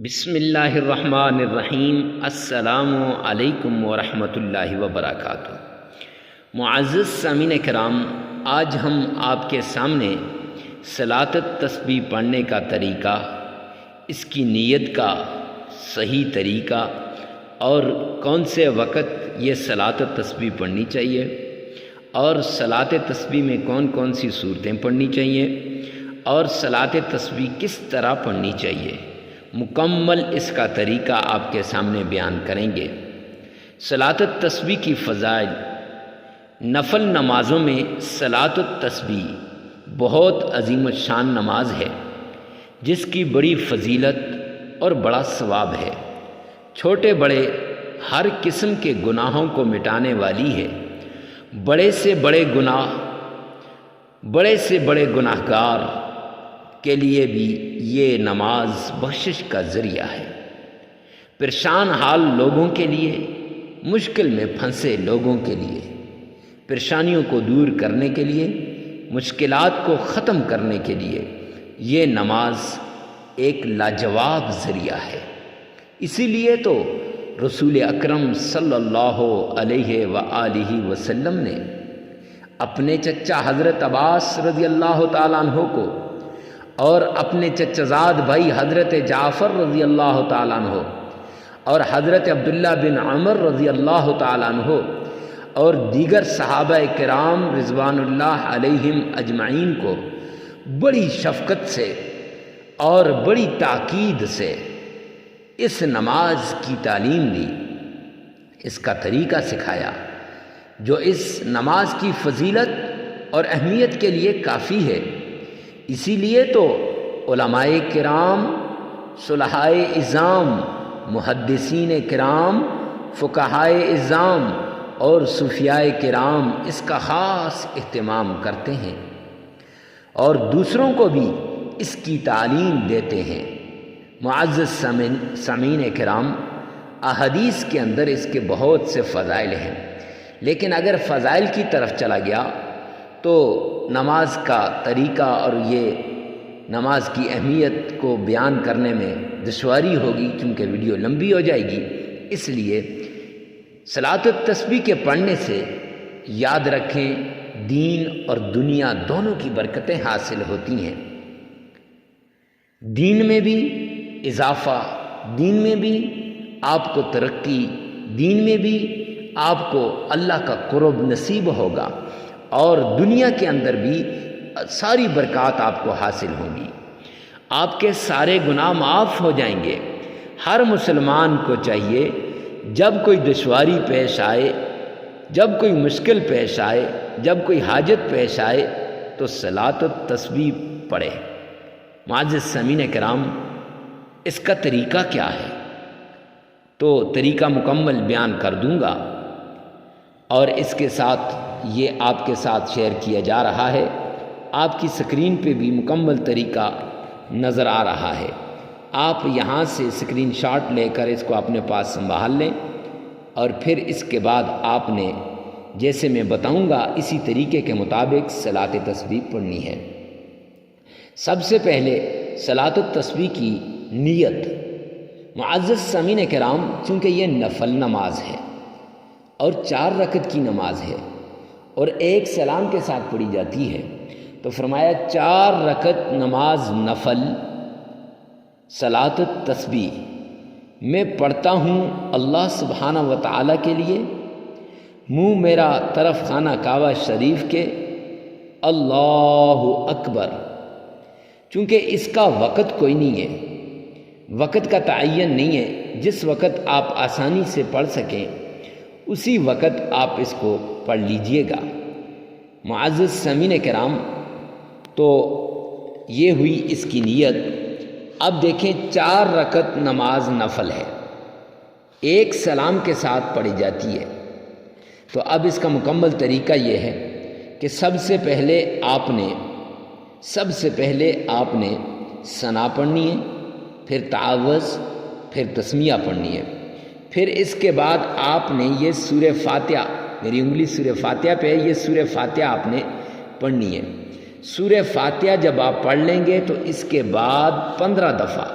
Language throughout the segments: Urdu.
بسم اللہ الرحمن الرحیم۔ السلام علیکم ورحمۃ اللہ وبرکاتہ۔ معزز سامعین کرام، آج ہم آپ کے سامنے صلاۃ التسبیح پڑھنے کا طریقہ، اس کی نیت کا صحیح طریقہ اور کون سے وقت یہ صلاۃ التسبیح پڑھنی چاہیے اور صلاۃ تسبیح میں کون کون سی صورتیں پڑھنی چاہیے اور صلاۃ تسبیح کس طرح پڑھنی چاہیے، مکمل اس کا طریقہ آپ کے سامنے بیان کریں گے۔ صلاۃ التسبیح کی فضائل۔ نفل نمازوں میں صلاۃ التسبیح بہت عظیم الشان نماز ہے، جس کی بڑی فضیلت اور بڑا ثواب ہے۔ چھوٹے بڑے ہر قسم کے گناہوں کو مٹانے والی ہے۔ بڑے سے بڑے گناہگار کے لیے بھی یہ نماز بخشش کا ذریعہ ہے۔ پریشان حال لوگوں کے لیے، مشکل میں پھنسے لوگوں کے لیے، پریشانیوں کو دور کرنے کے لیے، مشکلات کو ختم کرنے کے لیے یہ نماز ایک لاجواب ذریعہ ہے۔ اسی لیے تو رسول اکرم صلی اللہ علیہ وآلہ وسلم نے اپنے چچا حضرت عباس رضی اللہ تعالیٰ عنہ کو اور اپنے چچا زاد بھائی حضرت جعفر رضی اللہ تعالیٰ عنہ اور حضرت عبداللہ بن عمر رضی اللہ تعالیٰ عنہ اور دیگر صحابہ کرام رضوان اللہ علیہم اجمعین کو بڑی شفقت سے اور بڑی تاکید سے اس نماز کی تعلیم دی، اس کا طریقہ سکھایا، جو اس نماز کی فضیلت اور اہمیت کے لیے کافی ہے۔ اسی لیے تو علماء کرام، صلحائے اعظام، محدثین کرام، فقہائے اعظام اور صوفیاء کرام اس کا خاص اہتمام کرتے ہیں اور دوسروں کو بھی اس کی تعلیم دیتے ہیں۔ معزز سامعین کرام، احادیث کے اندر اس کے بہت سے فضائل ہیں، لیکن اگر فضائل کی طرف چلا گیا تو نماز کا طریقہ اور یہ نماز کی اہمیت کو بیان کرنے میں دشواری ہوگی، کیونکہ ویڈیو لمبی ہو جائے گی۔ اس لیے صلاۃ التسبیح کے پڑھنے سے یاد رکھیں، دین اور دنیا دونوں کی برکتیں حاصل ہوتی ہیں۔ دین میں بھی اضافہ، دین میں بھی آپ کو ترقی، دین میں بھی آپ کو اللہ کا قرب نصیب ہوگا اور دنیا کے اندر بھی ساری برکات آپ کو حاصل ہوں گی۔ آپ کے سارے گناہ معاف ہو جائیں گے۔ ہر مسلمان کو چاہیے جب کوئی دشواری پیش آئے، جب کوئی مشکل پیش آئے، جب کوئی حاجت پیش آئے تو صلاۃ التسبیح پڑھے۔ معزز سامعین کرام، اس کا طریقہ کیا ہے؟ تو طریقہ مکمل بیان کر دوں گا اور اس کے ساتھ یہ آپ کے ساتھ شیئر کیا جا رہا ہے۔ آپ کی سکرین پہ بھی مکمل طریقہ نظر آ رہا ہے۔ آپ یہاں سے سکرین شاٹ لے کر اس کو اپنے پاس سنبھال لیں اور پھر اس کے بعد آپ نے جیسے میں بتاؤں گا اسی طریقے کے مطابق صلاۃ تسبیح پڑھنی ہے۔ سب سے پہلے صلاۃ التسبیح کی نیت۔ معزز سامعین کرام، چونکہ یہ نفل نماز ہے اور 4 رکعت کی نماز ہے اور ایک سلام کے ساتھ پڑھی جاتی ہے، تو فرمایا 4 رکعت نماز نفل صلاۃ التسبیح میں پڑھتا ہوں اللہ سبحانہ و تعالیٰ کے لیے، منہ میرا طرف خانہ کعبہ شریف کے، اللہ اکبر۔ چونکہ اس کا وقت کوئی نہیں ہے، وقت کا تعین نہیں ہے، جس وقت آپ آسانی سے پڑھ سکیں اسی وقت آپ اس کو پڑھ لیجئے گا۔ معزز سامعین کرام، تو یہ ہوئی اس کی نیت۔ اب دیکھیں 4 رکعت نماز نفل ہے، ایک سلام کے ساتھ پڑھی جاتی ہے، تو اب اس کا مکمل طریقہ یہ ہے کہ سب سے پہلے آپ نے ثنا پڑھنی ہے، پھر تعوذ، پھر تسمیہ پڑھنی ہے، پھر اس کے بعد آپ نے یہ سورہ فاتحہ، میری انگلی سورہ فاتحہ پہ ہے، یہ سورہ فاتحہ آپ نے پڑھنی ہے۔ سورہ فاتحہ جب آپ پڑھ لیں گے تو اس کے بعد 15 دفعہ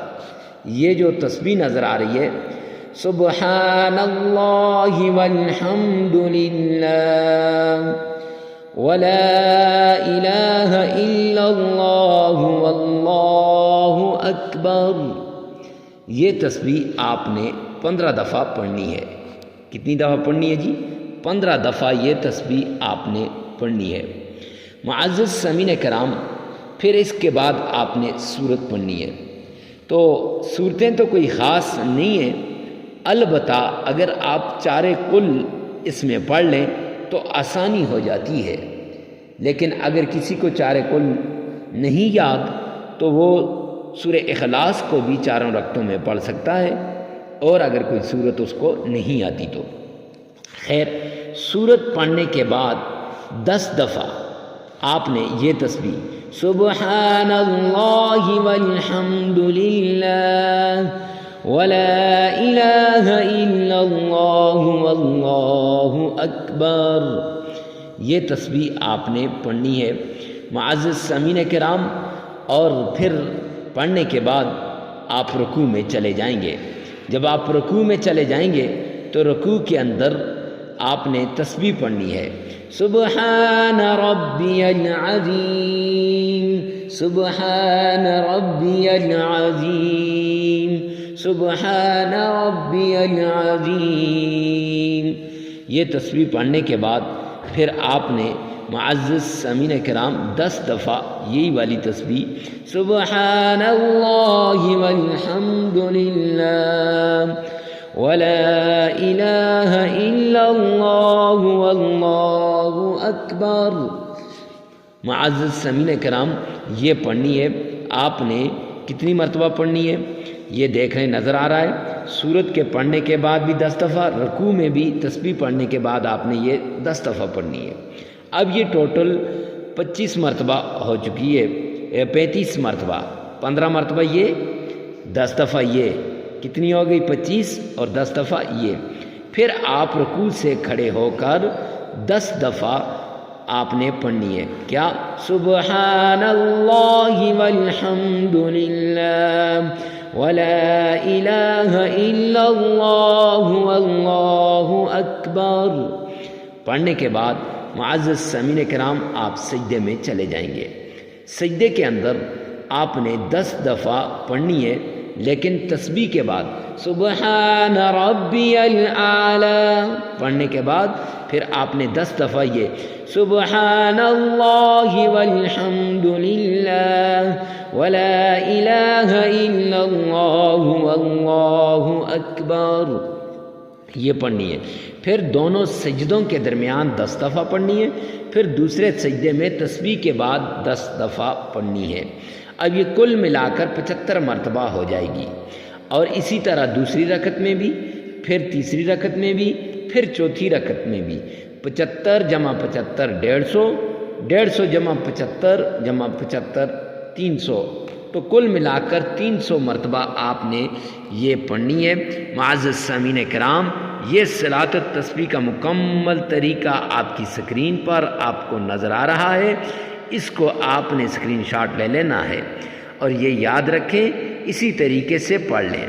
یہ جو تسبیح نظر آ رہی ہے سبحان اللہ والحمد للہ ولا الہ الا اللہ واللہ اکبر، یہ تسبیح آپ نے 15 دفعہ پڑھنی ہے۔ کتنی دفعہ پڑھنی ہے جی؟ 15 دفعہ یہ تسبیح آپ نے پڑھنی ہے۔ معزز سامعین کرام، پھر اس کے بعد آپ نے سورت پڑھنی ہے۔ تو صورتیں تو کوئی خاص نہیں ہیں، البتہ اگر آپ چارے کل اس میں پڑھ لیں تو آسانی ہو جاتی ہے، لیکن اگر کسی کو چارے کل نہیں یاد تو وہ سورہ اخلاص کو بھی چاروں رکعتوں میں پڑھ سکتا ہے، اور اگر کوئی سورت اس کو نہیں آتی تو خیر۔ سورت پڑھنے کے بعد 10 دفعہ آپ نے یہ تسبیح سبحان اللہ والحمد للہ ولا الہ الا اللہ واللہ اکبر، یہ تسبیح آپ نے پڑھنی ہے معزز سامعین کرام۔ اور پھر پڑھنے کے بعد آپ رکوع میں چلے جائیں گے۔ جب آپ رکوع میں چلے جائیں گے تو رکوع کے اندر آپ نے تسبیح پڑھنی ہے سبحان ربی العظیم سبحان ربی العظیم سبحان ربی العظیم، یہ تسبیح پڑھنے کے بعد پھر آپ نے معزز سامعین کرام 10 دفعہ یہی والی تسبیح سبحان اللہ والحمد للہ ولا الہ الا اللہ واللہ اکبر، معزز سامعین کرام یہ پڑھنی ہے۔ آپ نے کتنی مرتبہ پڑھنی ہے یہ دیکھ رہے نظر آ رہا ہے۔ سورت کے پڑھنے کے بعد بھی 10 دفعہ، رکوع میں بھی تسبیح پڑھنے کے بعد آپ نے یہ 10 دفعہ پڑھنی ہے۔ اب یہ ٹوٹل 25 مرتبہ ہو چکی ہے، 35 مرتبہ، 15 مرتبہ یہ، 10 دفعہ یہ، کتنی ہو گئی؟ 25 اور 10 دفعہ یہ۔ پھر آپ رکوع سے کھڑے ہو کر 10 دفعہ آپ نے پڑھنی ہے کیا؟ سبحان اللہ والحمد للہ ولا الہ الا اللہ واللہ اکبر۔ پڑھنے کے بعد معزز سامعین کرام آپ سجدے میں چلے جائیں گے۔ سجدے کے اندر آپ نے 10 دفعہ پڑھنی ہے، لیکن تسبیح کے بعد سبحان ربی الاعلی پڑھنے کے بعد پھر آپ نے 10 دفعہ یہ سبحان اللہ والحمد للہ ولا الہ الا اللہ واللہ اکبر، یہ پڑھنی ہے۔ پھر دونوں سجدوں کے درمیان 10 دفعہ پڑھنی ہے، پھر دوسرے سجدے میں تسبیح کے بعد 10 دفعہ پڑھنی ہے۔ اب یہ کل ملا کر 75 مرتبہ ہو جائے گی، اور اسی طرح دوسری رکعت میں بھی، پھر تیسری رکعت میں بھی، پھر چوتھی رکعت میں بھی 75 جمع 75 150، 150 جمع 75 جمع 75 300، تو کل ملا کر 300 مرتبہ آپ نے یہ پڑھنی ہے۔ معزز سامعین کرام، یہ صلاۃ التسبیح کا مکمل طریقہ آپ کی سکرین پر آپ کو نظر آ رہا ہے، اس کو آپ نے اسکرین شاٹ لے لینا ہے، اور یہ یاد رکھیں اسی طریقے سے پڑھ لیں۔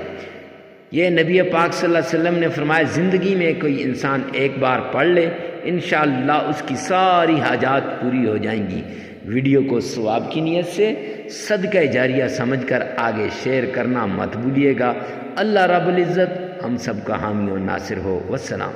یہ نبی پاک صلی اللہ علیہ وسلم نے فرمایا زندگی میں کوئی انسان ایک بار پڑھ لے انشاءاللہ اس کی ساری حاجات پوری ہو جائیں گی۔ ویڈیو کو ثواب کی نیت سے صدقہ جاریہ سمجھ کر آگے شیئر کرنا مت بھولیے گا۔ اللہ رب العزت ہم سب کا حامی و ناصر ہو۔ والسلام۔